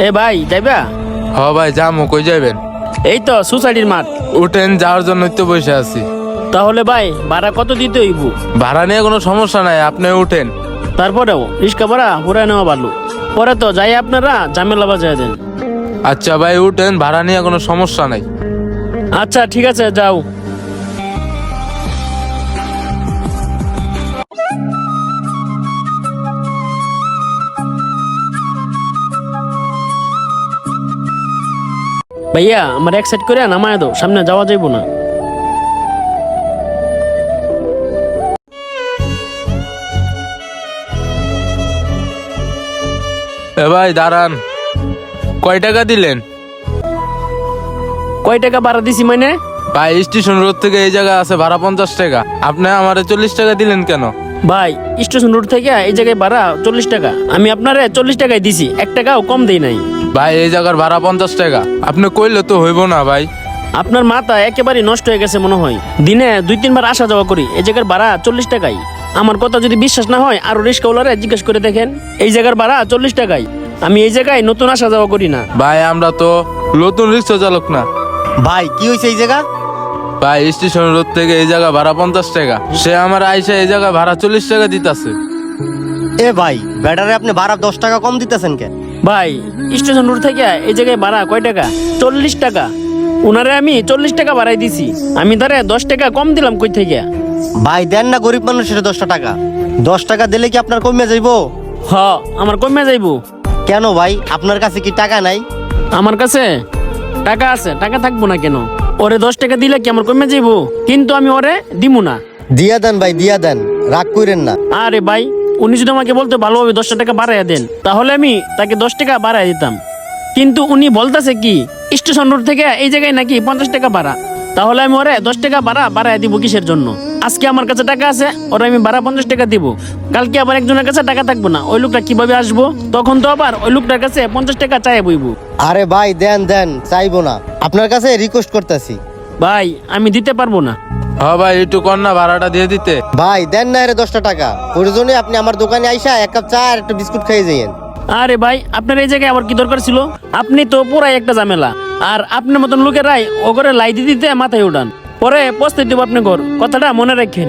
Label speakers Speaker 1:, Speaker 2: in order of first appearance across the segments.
Speaker 1: এ ভাই যাইবা?
Speaker 2: হ ভাই যামু, কই যাইবেন?
Speaker 1: এই তো সোসাইটির মাঠ।
Speaker 2: উঠেন, যাওয়ার জন্যই তো বসে আছি।
Speaker 1: তাহলে ভাই ভাড়া কত দিতে হইব?
Speaker 2: ভাড়া নিয়ে কোনো সমস্যা নাই, আপনি উঠেন।
Speaker 1: তারপরেও রিক্সা ভাড়া পুরাই নেওয়া ভালো, পরে তো যাই আপনারা ঝামেলা বাজায় দেন।
Speaker 2: আচ্ছা ভাই উঠেন, ভাড়া নিয়ে কোনো সমস্যা নাই।
Speaker 1: আচ্ছা ঠিক আছে, যাও। ভাইয়া আমার এক সাইড করে নামায় দাও, সামনে যাওয়া যাইব না।
Speaker 2: এ ভাই দাঁড়ান, কয় টাকা দিলেন?
Speaker 1: কয় টাকা ভাড়া দিছি মানে?
Speaker 2: ভাই স্টেশন রোড থেকে এই জায়গা আছে ভাড়া 50 টাকা, আপনি আমারে 40 টাকা দিলেন কেন?
Speaker 1: ভাই স্টেশন রোড থেকে এই জায়গায় ভাড়া 40 টাকা, আমি আপনারে 40 টাকায় দিছি, 1 টাকাও কম দেই নাই।
Speaker 2: ভাই এই জায়গার ভাড়া 50 টাকা, আপনি কইলে তো হইব না ভাই।
Speaker 1: আপনার মাথা একেবারে নষ্ট হয়ে গেছে মনে হয়, দিনে 2-3 বার আসা যাওয়া করি, এই জায়গার ভাড়া 40 টাকাই। আমার কথা যদি বিশ্বাস না হয় আরো রিক্সাওয়ালারে জিজ্ঞেস করে দেখেন, এই জায়গার ভাড়া 40 টাকাই। আমি এই জায়গায় নতুন আসা যাওয়া করি না।
Speaker 2: ভাই আমরা তো নতুন রিক্সা চালক না।
Speaker 3: ভাই কি হয়েছে এই জায়গা?
Speaker 2: ভাই স্টেশন রোড থেকে এই জায়গা ভাড়া 50 টাকা, সে আমার আইসা এই জায়গা ভাড়া 40 টাকা দিতেছে।
Speaker 3: এ ভাই ব্যাটারে আপনি ভাড়া 10 টাকা কম দিতেছেন কেন?
Speaker 1: ভাই স্টেশন রোড থেকে এই জায়গায় ভাড়া কয় টাকা? 40 টাকা। উনারে আমি 40 টাকা ভাড়াই দিছি, আমি তারে 10 টাকা কম দিলাম কই থেকে?
Speaker 3: ভাই দেন না, গরিব মানুষের 10 টাকা। 10 টাকা দিলে কি আপনার কমে যাইবো?
Speaker 1: হ, আমার কমে যাইবো।
Speaker 3: কেন ভাই, আপনার কাছে কি টাকা নাই?
Speaker 1: আমার কাছে টাকা আছে, টাকা থাকবো না কেন? ওরে 10 টাকা দিলে কি আমার কমে যাইবো? কিন্তু আমি ওরে দিমু না।
Speaker 3: দিয়া দেন ভাই, দিয়া দেন, রাগ কইরেন না।
Speaker 1: আরে ভাই, উনি যদি আমাকে বলতে ভালোভাবে 10 টাকা বাড়াইয়া দেন, তাহলে আমি তাকে 10 টাকা বাড়াই দিতাম। কিন্তু উনি বলতেছে কি স্টেশন রোড থেকে এই জায়গায় নাকি 50 টাকা ভাড়া, তাহলে আমি ওরে 10 টাকা বাড়াই দিব কিসের জন্য? আজকে আমার কাছে টাকা আছে, ওরে আমি 50 টাকা দিব, কালকে আবার একজনের কাছে টাকা থাকবো না, ওই লোকটা কিভাবে আসবো? তখন তো আবার ওই লোকটার কাছে 50 টাকা চাই বইব।
Speaker 3: আরে ভাই দেন দেন, চাইবো না, আপনার কাছে রিকোয়েস্ট করতেছি।
Speaker 1: ভাই আমি দিতে পারবো না।
Speaker 2: হ ভাই একটু কন্যা ভাড়াটা দিয়ে দিতে।
Speaker 3: ভাই দেন না এর 10 টাকা, প্রয়োজনে আপনি আমার দোকানে আইসা 1 কাপ চা আর একটা বিস্কুট খাইয়ে যাইয়েন।
Speaker 1: আরে ভাই, আপনার এই জায়গায় আবার কি দরকার ছিল? আপনি তো পুরাই একটা ঝামেলা, আর আপনার মতন লোকেরাই ও করে লাই দিতে মাথায় উঠান, পরে পস্তে দেবো আপনি ঘর, কথাটা মনে রাখেন।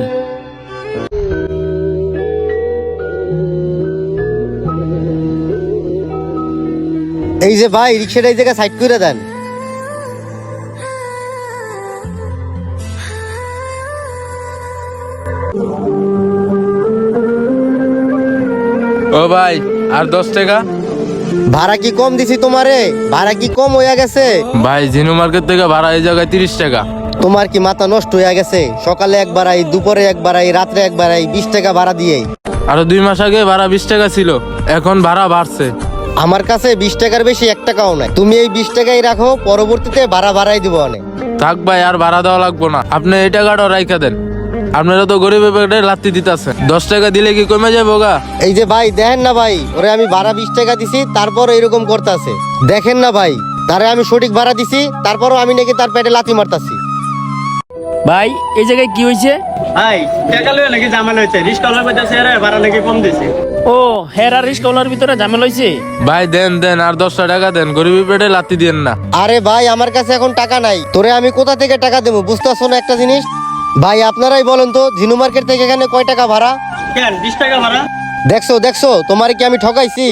Speaker 3: এই যে ভাই, রিক্সাটা এই জায়গায় সাইড করে দেন।
Speaker 2: ও ভাই আর 10 টাকা।
Speaker 3: ভাড়া কি কম দিছি তোমারে? ভাড়া কি কম হইয়া গেছে?
Speaker 2: ভাই জিনু মার্কেট থেকে ভাড়া এই জায়গায় 30 টাকা।
Speaker 3: তোমার কি মাথা নষ্ট হইয়া গেছে? সকালে একবার আই, দুপুরে একবার আই, রাত্রে একবার আই, 20 টাকা ভাড়া দিয়েই।
Speaker 2: আরো 2 মাস আগে ভাড়া 20 টাকা ছিল, এখন ভাড়া বাড়ছে।
Speaker 3: আমার কাছে 20 টাকার বেশি 1 টাকাও নাই। তুমি এই 20 টাকাই রাখো, পরবর্তীতে ভাড়া বাড়াই দিব অনেক।
Speaker 2: থাক ভাই আর ভাড়া দেওয়া লাগবো না, আপনি এই টাকাটাও রাইখা দেন। আপনারা তো গরিবের পেটে লাত্তি দিতেছেন, 10 টাকা দিলে কি কমে যাবো গা?
Speaker 3: এই যে ভাই দেখেন না ভাই, ওরে আমি ভাড়া 20 টাকা দিছি, তারপর এরকম করতেছে। দেখেন না ভাই, তারে আমি সঠিক ভাড়া দিছি, তারপরও আমি নাকি তার পেটে লাথি মারতাছি।
Speaker 1: ভাই এই জায়গায় কি হয়েছে?
Speaker 4: ভাই টাকা লয়ে নাকি ঝামেলা হয়েছে, রিস্কাওয়ালা কইতাছে এর ভাড়া নাকি কম দিছে।
Speaker 1: ও হেরা রিক্সাওয়ালার ভিতরে ঝামেলা হয়েছে?
Speaker 2: ভাই দেন দেন আর 10 টাকা দেন, গরিবের পেটে লাত্তি দিয়েন না।
Speaker 3: আরে ভাই আমার কাছে এখন টাকা নাই, তোরে আমি কোথা থেকে টাকা দেবো বুঝতেছো না একটা জিনিস? ভাই আপনারাই বলেন তো, ঝিনু মার্কেট থেকে এখানে কয় টাকা ভাড়া?
Speaker 4: কেন 20 টাকা ভাড়া?
Speaker 3: দেখছো দেখছো, তোমার কি আমি ঠকাইছি?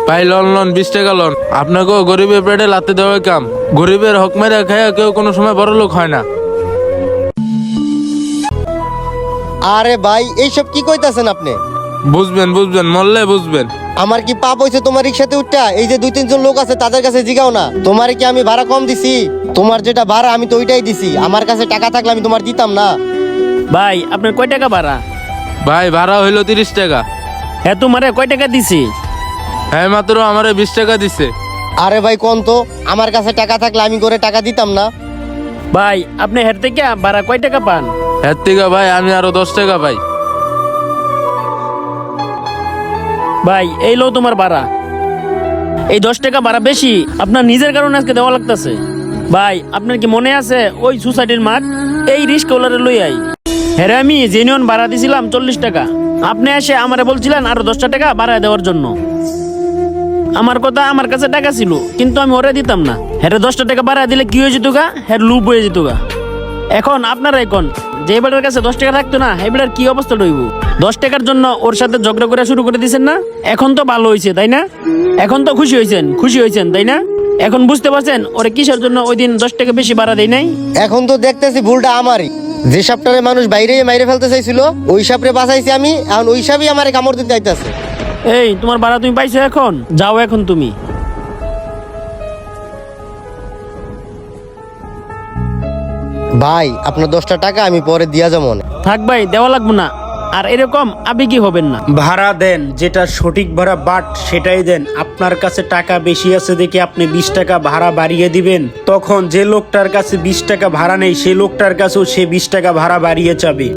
Speaker 2: ভাই লোন লোন 20 টাকা লোন, আপনাকেও গরিবের পেটে লাত্তি দেওয়ার কাম। গরিবের হক মেরে খায় কেউ কোনো সময় বড় লোক হয় না।
Speaker 3: আরে ভাই এইসব কি কইতাছেন আপনি?
Speaker 2: বুঝবেন বুঝবেন, মরলে বুঝবেন।
Speaker 3: আমার কি পাপ হয়েছে তোমার রিক্সাতে উঠটা? এই যে 2-3 জন লোক আছে তাদের কাছে জিগাও না, তোমার কি আমি ভাড়া কম দিছি? তোমার যেটা ভাড়া আমি তো ওইটাই দিছি, আমার কাছে টাকা থাকলে আমি তোমার দিতাম না।
Speaker 1: ভাই আপনার কয় টাকা ভাড়া?
Speaker 2: ভাই ভাড়া হইলো 30 টাকা।
Speaker 1: হ্যাঁ তোমারে কয় টাকা দিছি?
Speaker 2: হ্যাঁ মাত্র আমারে 20 টাকা দিছে।
Speaker 3: আরে ভাই কোন তো, আমার কাছে টাকা থাকলে আমি করে টাকা দিতাম না?
Speaker 1: ভাই আপনি হের থেকে ভাড়া কয় টাকা পান?
Speaker 2: এর থেকে ভাই আমি আরো 10 টাকা পাই।
Speaker 1: ভাই এই লো তোমার ভাড়া, এই 10 টাকা ভাড়া বেশি আপনার নিজের কারণে আজকে দেওয়া লাগতেছে। ভাই আপনার কি মনে আছে ওই সোসাইটির মাঠ, এই রিস্কাওয়ালারে লই আই, হ্যাঁ আমি জেনুইন ভাড়া দিছিলাম 40 টাকা, আপনি এসে আমারে বলছিলেন আরো 10 টাকা বাড়ায় দেওয়ার জন্য। আমার কথা, আমার কাছে টাকা ছিল কিন্তু আমি ওরে দিতাম না। হ্যাঁ 10টা টাকা বাড়ায় দিলে কি হয়ে যেত গা? হ্যাঁ লুপ হয়ে যেত গা। এখন আপনারা এখন যে বেটার কাছে 10 টাকা থাকতো না, এই বেটার কি অবস্থা রইব? 10 টাকার জন্য ওর সাথে ঝগড়া করে শুরু করে দিয়েছেন না? এখন তো ভালো হয়েছে তাই না? এখন তো খুশি হয়েছেন তাই না? এখন বুঝতে পারছেন ওরে কিসের জন্য ওই দিন 10 টাকা বেশি ভাড়া দেয় নাই?
Speaker 3: এখন তো দেখতেছি ভুলটা আমারই। যে সাপটারে মানুষ বাইরে মাইরে ফেলতে চাইছিল ওই সাপরে বাঁচাইছি আমি, এখন ওই সাপই আমারে কামড় দিতে চাইতেছে।
Speaker 1: এই তোমার ভাড়া তুমি পাইছো, এখন যাও এখন তুমি।
Speaker 3: ভাই আপনার 10টা টাকা আমি পরে দিয়া যাবো না।
Speaker 1: থাক ভাই, দেওয়া লাগবে না। আর এরকম আবেগী হবেন না।
Speaker 5: ভাড়া দেন, যেটা সঠিক ভাড়া বাট সেটাই দেন। আপনার কাছে টাকা বেশি আছে দেখে আপনি 20 টাকা ভাড়া বাড়িয়ে দিবেন, তখন যে লোকটার কাছে 20 টাকা ভাড়া নেই সেই লোকটার কাছেও সে 20 টাকা ভাড়া বাড়িয়ে যাবে।